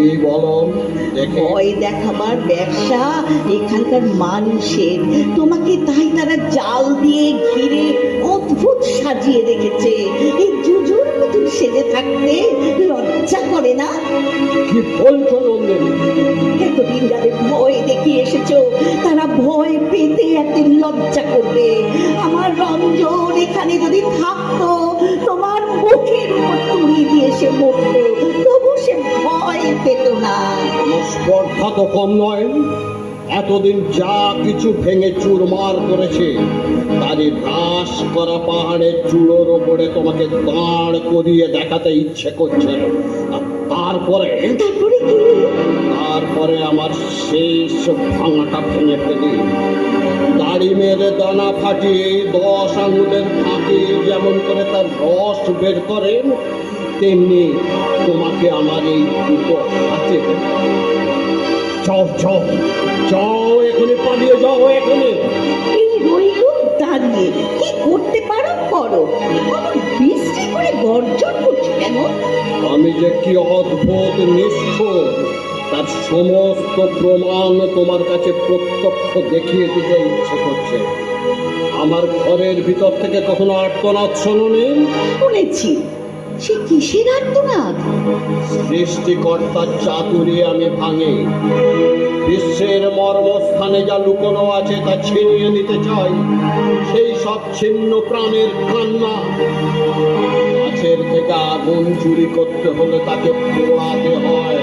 কি বলো? ভয় দেখাবার ব্যবসা এখানকার মানুষের। তোমাকে তাই তারা জাল দিয়ে ঘিরে অদ্ভুত সাজিয়ে রেখেছে। এই জুজুর মতন সেজে থাকতে লজ্জা করে না? কি বলছো নন্দিনী? এতদিন যাদের ভয় দেখিয়ে এসেছো, তারা ভয় পেতে একদিন লজ্জা করবে। আমার রঞ্জন এখানে যদি থাকতো, তোমার মুখের উপর তুড়ি দিয়ে সে মরতো, তবু সে ভয় পেত না। স্পর্ধা তো কম নয়। এতদিন যা কিছু ভেঙে চুরমার করেছে, তারই হ্রাস করা পাহাড়ের চূড়োর ওপরে তোমাকে দাঁড় করিয়ে দেখাতে ইচ্ছে করছে। আর তারপরে কি? তারপরে আমার শেষ ভাঙাটা ভেঙে ফেলি। দাড়ি মেরে দানা ফাটিয়ে 10 আঙুলের ফাঁকে যেমন করে তার রস বের করেন, তেমনি তোমাকে আমার এই দুটো হাতে। যাও যাও যাও, এখনই পালিয়ে যাও, এখনই। এই রইল দাঁড়িয়ে, কি করতে পারো করো। আমার বৃষ্টি করে গর্জন করছে কেন? আমি যে কি অদ্ভুত নিষ্ঠুর, তার সমস্ত প্রমাণ তোমার কাছে প্রত্যক্ষ দেখিয়ে দিতে ইচ্ছে করছে। আমার ঘরের ভিতর থেকে কখনো আর্তনাদ শোনোনি? শুনেছি। সে কিসের আর্তনাদ? সৃষ্টিকর্তার চাতুরি আমি ভাঙি। বিশ্বের মর্মস্থানে যা লুকোনো আছে তা ছিনিয়ে নিতে চাই। সেই সব ছিন্ন প্রাণের কান্না। গাছের থেকে আগুন চুরি করতে হলে তাকে পোড়াতে হয়।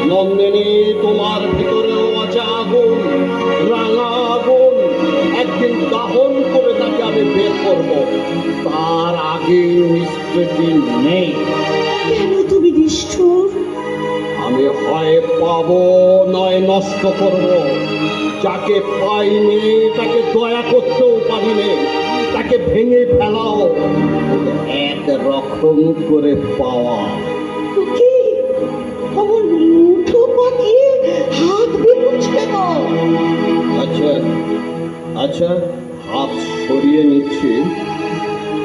নন্দিনী, তোমার ভিতরেও আছে আগুন, রাঙা আগুন। একদিন দাহন করে তাকে আমি বের করব। তার আগে নিষ্কৃতি নেই। কেন তুমি নিষ্ঠুর? আমি হয় পাবো নয় নষ্ট করব। যাকে পাইনি তাকে দয়া করতেও পারিনি। তাকে ভেঙে ফেলাও এক রকম করে পাওয়া। কি? আমার মুঠো পাকিয়ে হাত বেরোচ্ছে কেন? আচ্ছা আচ্ছা, হাত সরিয়ে নিচ্ছি।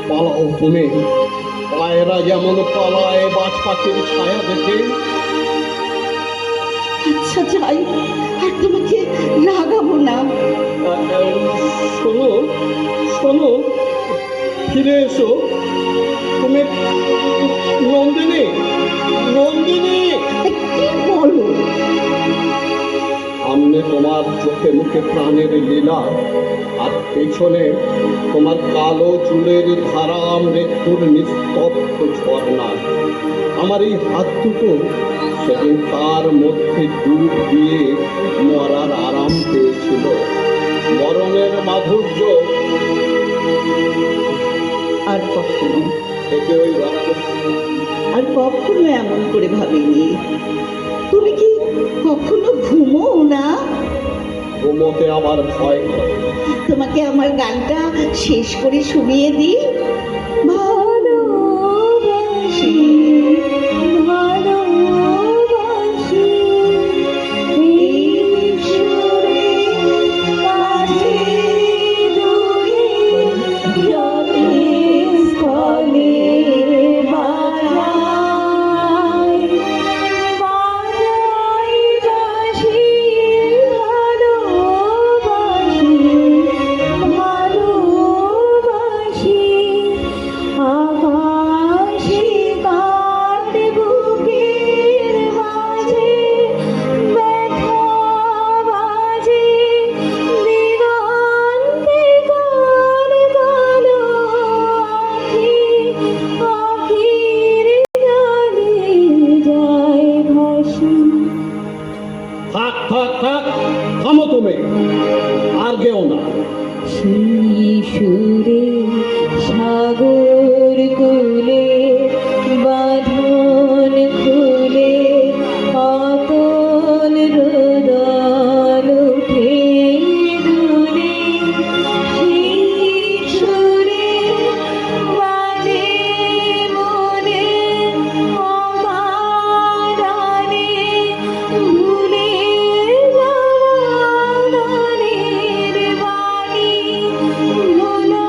পালাও তুমি। পায়রা যেমন পালায় বাজ পাখির ছায়া দেখে। আচ্ছা যাই, আর তোমাকে লাগাবো না। শোনো শোনো, ফিরে এসো তুমি। নন্দিনী, নন্দিনী। কি বলো? সামনে তোমার চোখে মুখে প্রাণের লীলা, আর পেছনে তোমার কালো চুলের ধারা মৃত্যুর নিস্তব্ধ ঝর্ণা। আমার এই হাত দুটো সেদিন তার মধ্যে ডুব দিয়ে মরার আরাম পেয়েছিল। মরণের মাধুর্য আর কখনো, থেকে ওই রক্ত। আর কখনো এমন করে ভাবিনি। তুমি কি কখনো ঘুমোও না? ঘুমোতে আমার ভয় করে। তোমাকে আমার গানটা শেষ করে শুনিয়ে দিই। ভালোবাসি, ভালোবাসি, এই সুরে মাঝে দুয়ে জলে স্থলে বাজাই, বাজাই বাঁশি, ভালোবাসি, ভালোবাসি। আকাশে কাটে বুকের মাঝে, ব্যথা বাজে দিগন্তে গান গালো আখি, আখির জলে যায় ভাসি। থাক থাক থাক, থামো তুমি, আর গেও না। সেই সুরে সাগর কুলে বাঁধন খুলে অতল রোদন উঠে দুলে, সেই সুরে বাজে মনে অবারানে ভুলে যাওয়া গানের বাণী, ভোলা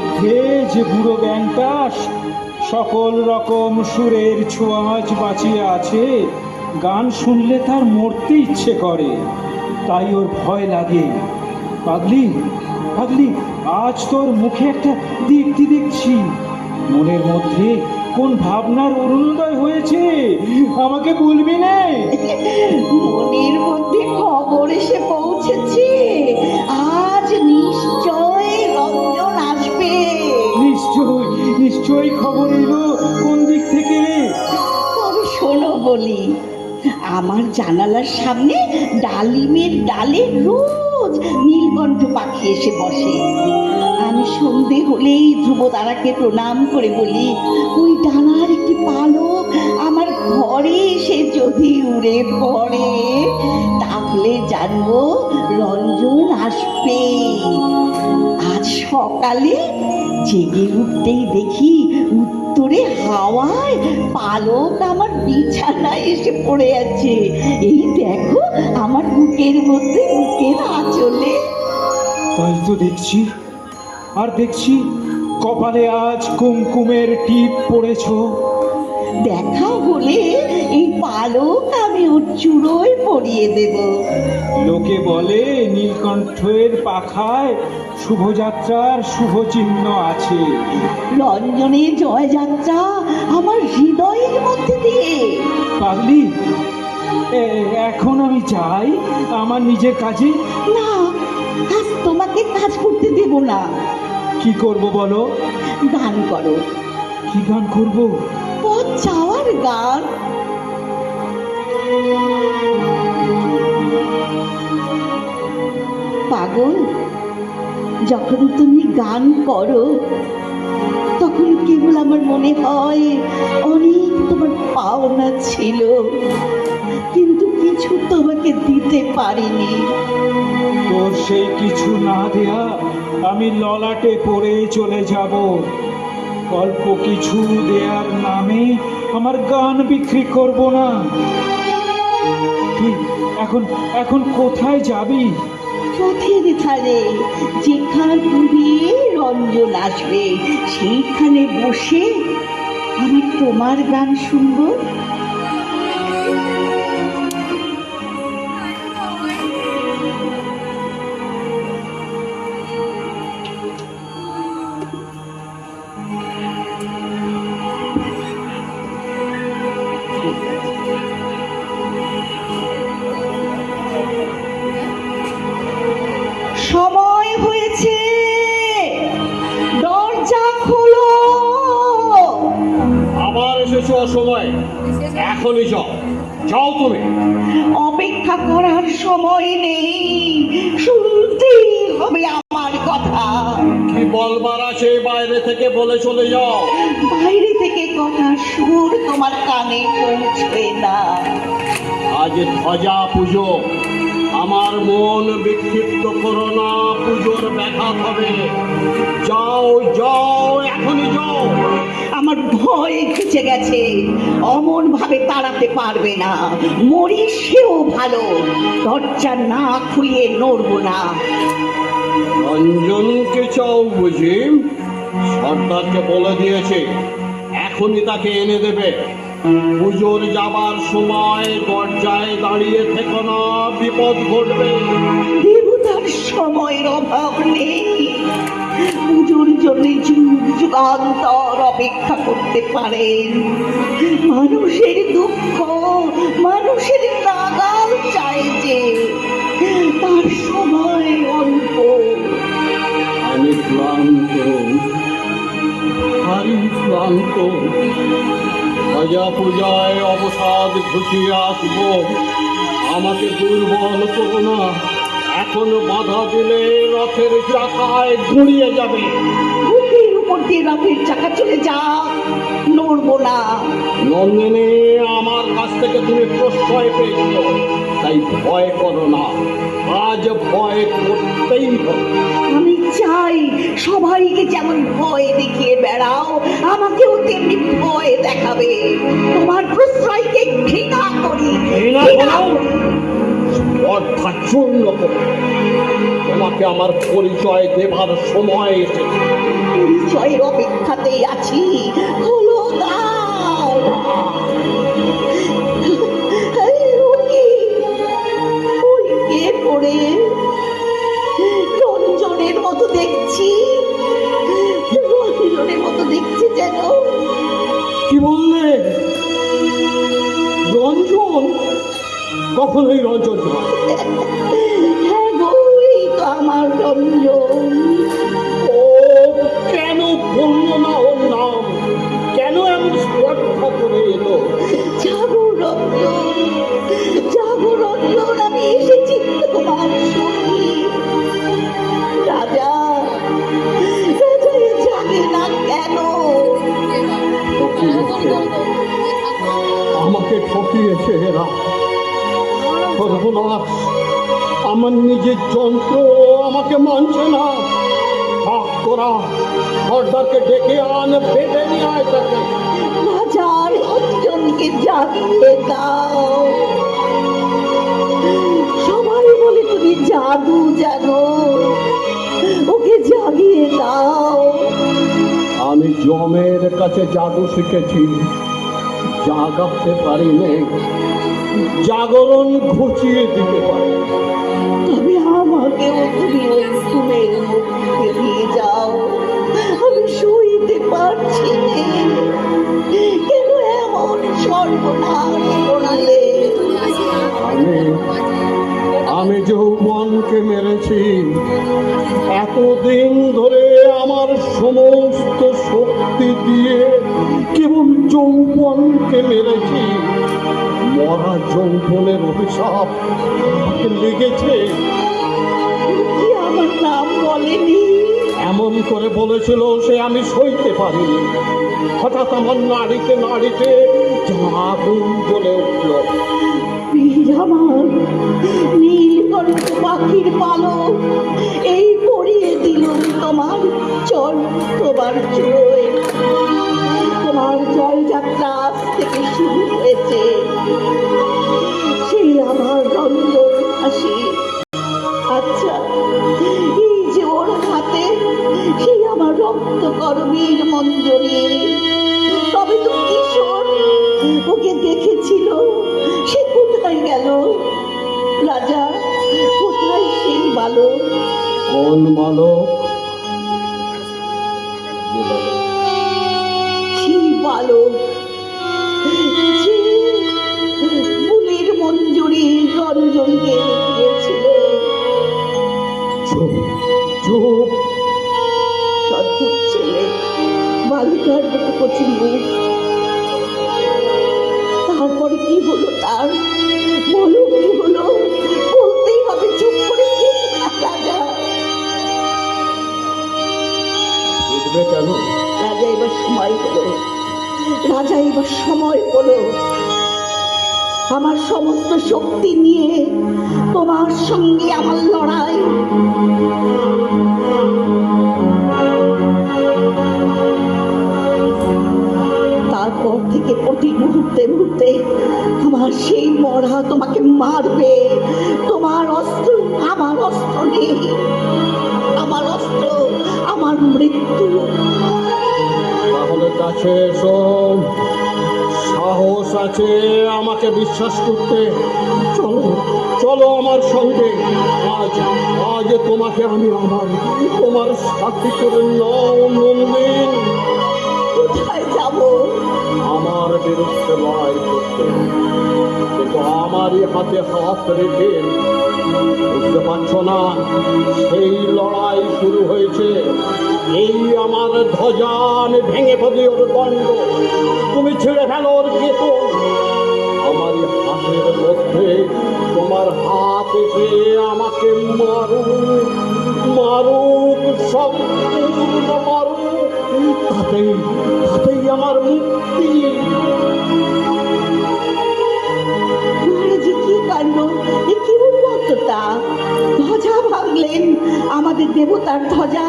মধ্যে যে বুড়ো ব্যাংকটা সকল রকম সুরের ছোঁয়াচ বাঁচিয়ে আছে, গান শুনলে তার মরতে ইচ্ছে করে, তাই ওর ভয় লাগে। পাগলি পাগলি, আজ তোর মুখে একটা দীপ্তি দেখছি, মনের মধ্যে কোন ভাবনার অরুণোদয় হয়েছে আমাকে বলবি না? মনের মধ্যে খবর এসে পৌঁছেছে, আজ নিশ্চয় রঞ্জন আসবে। নিশ্চয় নিশ্চয়ই খবর এলো, কোন দিক থেকে রে? তবে শোনো বলি, আমার জানালার সামনে ডালিমের ডালে রোজ নীলকণ্ঠ পাখি এসে বসে। আমি সন্ধে হলেই ধ্রুবতারাকে প্রণাম করে বলি, ওই ডানার একটি পালক আমার ঘরে এসে যদি উড়ে পড়ে, তাহলে জানবো রঞ্জন আসবে। আজ সকালে জেগে উঠতেই দেখি উত্তরে হাওয়ায় পালক আমার বিছানায় এসে পড়ে আছে। এই দেখো আমার বুকের মধ্যে, বুকের আঁচলে। তাই তো দেখছি, আর দেখছি কপালে আজ কুমকুমের টিপ পড়েছ। দেখা হলে এই পালক আমি ওর চূড়োয় পরিয়ে দেব। লোকে বলে নীলকণ্ঠের পাখায় শুভযাত্রার শুভ চিহ্ন আছে। রঞ্জনের জয়যাত্রা আমার হৃদয়ের মধ্যে দিয়ে। পাগলি, এখন আমি যাই আমার নিজের কাজে। না, আজ তোমাকে কাজ করতে দেব না। কি করব বলো? গান করো। কি গান করব? পথ যাওয়ার গান। পাগল, যখন তুমি গান করো তখন কেবল আমার মনে হয় অনেক তোমার পাওনা ছিল, কিন্তু কিছু তোমাকে দিতে পারিনি। তোর সেই কিছু না দেয়া আমি ললাটে পড়ে চলে যাব। অল্প কিছু দেয়ার নামে আমার গান বিক্রি করব না। তুই এখন এখন কোথায় যাবি? পথের ধারে যেখানে দিয়ে রঞ্জন আসবে, সেইখানে বসে আমি তোমার গান শুনবো। সময় হয়েছে, দরজা খোলো। আবার এসেছো অসময়, এখনই যাও, যাও তুমি। অপেক্ষা করার সময় নেই, শুনতেই হবে আমার কথা। কি বলবার আছে বাইরে থেকে বলে চলে যাও। বাইরে থেকে কথা সুর তোমার কানে পৌঁছবে না। আজ ধ্বজা পুজো, আমার মন বিক্ষিপ্ত করো না, পুজোর ব্যাঘাত হবে। যাও যাও, এখনই যাও। আমার ভয় ঘুচে গেছে, অমন ভাবে তাড়াতে পারবে না। মরি সেও ভালো, দরজা না খুলে নড়বো না। রঞ্জনকে চাও বুঝি? সর্দারকে বলে দিয়েছে, এখনই তাকে এনে দেবে। পুজোর যাবার সময় দরজায় দাঁড়িয়ে থেকো না, বিপদ ঘটবে। দেবতার সময়ের অভাব নেই, পুজোর জন্য যুগ যুগান্তর অপেক্ষা করতে পারেন। মানুষের দুঃখ, মানুষের নাগাল চাই যে, তার সময় অল্প। আমি ক্লান্ত, ভারী ক্লান্ত। ধ্বজা পূজায় অবসাদ ঘুচিয়ে আসবো, আমাকে দুর্বল করো না। এখন বাধা দিলে রথের চাকায় ঘুরিয়ে যাবে। বুকের উপর দিয়ে রথের চাকা চলে যা, নড়বো না। নন্দিনী, আমার কাছ থেকে তুমি প্রশ্রয় পেয়েছ, তাই ভয় করো না। আজ ভয় করতেই হবে। আমি চাই সবাইকে যেমন ভয় দেখিয়ে বেড়াও, আমাকেও তেমনি ভয় দেখাবে। তোমার প্রশ্রয়কে ঘৃণা করি, ঘৃণা ঘৃণা করো? করি। অর্থাৎ চূর্ণ করো। তোমাকে আমার পরিচয় দেবার সময় এসেছে। পরিচয়ের অপেক্ষাতেই আছি, হলো দাও। ওই কে পড়ে রঞ্জনের মতো দেখছি, রঞ্জনের মতো দেখছি যেন। কি বললে? রঞ্জন? কখনোই রঞ্জন নয়। হ্যাঁ গো, এই তো আমার রঞ্জন। ও কেন বললো না ওর নাম? কেন এমন স্পর্ধা করে এলো? জাগো রঞ্জন, জাগো রঞ্জন, আমি এসেছি তোমার সঙ্গী। রাজা, রাজা এ জাগে না কেন? আমাকে ঠকিয়েছে এরা। সর্বনাশ, আমার নিজের যন্ত্র আমাকে মানছে না। ভাগ করা, সর্দারকে ডেকে আন, বেঁধে নিয়ে আয় তাকে। রাজা রঞ্জনকে জাগিয়ে দাও। সবাই বলে তুমি জাদু জানো, ওকে জাগিয়ে দাও। আমি জমের কাছে জাদু শিখেছি, জাগাতে পারিনি, জাগরণ ঘুচিয়ে দিতে পারি। তবে আমাকেও তুমি ওই ঘুমের মধ্যে দিয়ে যাও, আমি সইতে পারছি না। কেন এমন সর্বনাশ করলে? আমি যৌবনকে মেরেছি, এতদিন ধরে আমার সমস্ত শক্তি দিয়ে কেবল যৌবনকে মেরেছি। মরা যৌবনের অভিশাপ আমাকে লেগেছে। কি আমার নাম বলেনি? এমন করে বলেছিল সে আমি সইতে পারিনি। হঠাৎ আমার নাড়িতে নাড়িতে যেন আগুন জ্বলে উঠল। বীর আমার, নীলকণ্ঠ পাখির পালক, এই পরিয়ে দিল তোমার চল, তোমার চোয়। তোমার জলযাত্রা আজ থেকে শুরু হয়েছে। সেই আমার রঞ্জন হাসি। আচ্ছা, এই যে ওর হাতে সেই আমার রক্ত করবীর মঞ্জরি, তবে তো কিশোর ওকে দেখেছিল, সে কোথায় গেল? রাজা, কোথায় সেই বালক? কোন বালক? সেই বালক যে ফুলের মঞ্জুরি রঞ্জনকে দিয়েছিল। চুপ চুপ। অদ্ভুত ছেলে, বালিকার মতো কচি মুখ। তারপরে কি হলো তার? বলো কি হলো? বলতেই হবে, চুপ করে কি রাজা? বুঝবে কেন? রাজা এবার সময় হলো, রাজা এবার সময় হলো। আমার সমস্ত শক্তি নিয়ে তোমার সঙ্গে আমার লড়াই। তারপর থেকে প্রতি মুহূর্তে মুহূর্তে আমার সেই মরা তোমাকে মারবে। তোমার অস্ত্র আমার অস্ত্র নেই, আমার অস্ত্র আমার মৃত্যু। তাহলে কাছে এসো, সাহস আছে আমাকে বিশ্বাস করতে। চলো চলো আমার সঙ্গে। আজ আজ তোমাকে আমি তোমার সাথী করে নাও নন্দিন। কোথায় যাব? আমার বিরুদ্ধে লড়াই করতে, কিন্তু আমারই হাতে হাত রেখে। বুঝতে পারছো না? সেই লড়াই শুরু হয়েছে। এই আমার ধ্বজা আমি ভেঙে ফেলি ওর দণ্ড, তুমি ছেড়ে ফেলো ওর বেতন। আমার হাতের মধ্যে তোমার হাত এসে আমাকে মারুক, মারুক, সম্পূর্ণ মারুক, তাতেই তাতেই আমার মুক্তি। মহারাজি, কি কাণ্ড! এ কি উন্মত্ততা! ধ্বজা ভাঙলেন, আমাদের দেবতার ধ্বজা।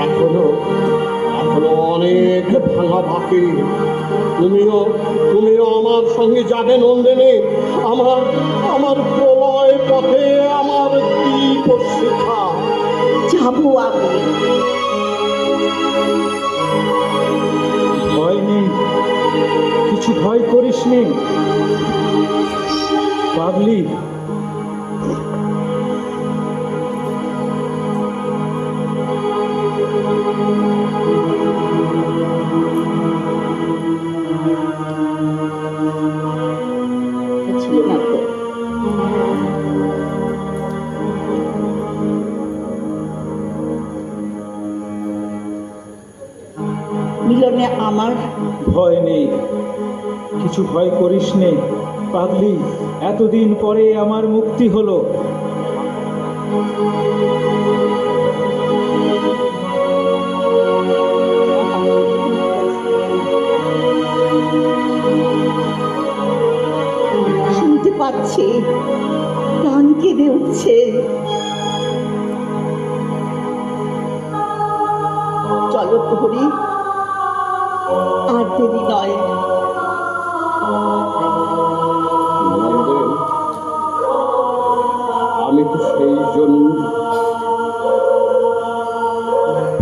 এখনো এখনো অনেক ভাঙা বাকি। তুমিও আমার সঙ্গে যাবে নন্দিনী। আমার আমার প্রলয় পথে আমার দীপ শিখা। যাবো আমি। ভয় নেই, কিছু ভয় করিস নে পাগলি। ছিল না তো। মিলনে আমার ভয় নেই, কিছু ভয় করিস নে পাগলি। এতদিন পরে আমার মুক্তি হলো। শুনতে পাচ্ছি, প্রাণ কেঁদে উঠছে। চলো প্রহরী, আর দেরি নয়। নন্দন, আমি তো সেই জন্য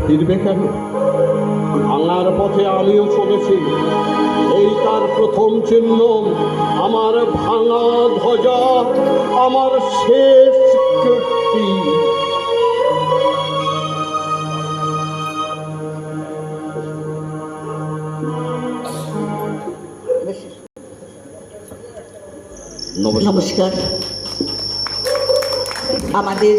ফিরবে কেন? ভাঙার পথে আমিও চলেছি। এই তার প্রথম চিহ্ন, আমার ভাঙা ধ্বজা, আমার শেষ কীর্তি। নমস্কার। আমাদের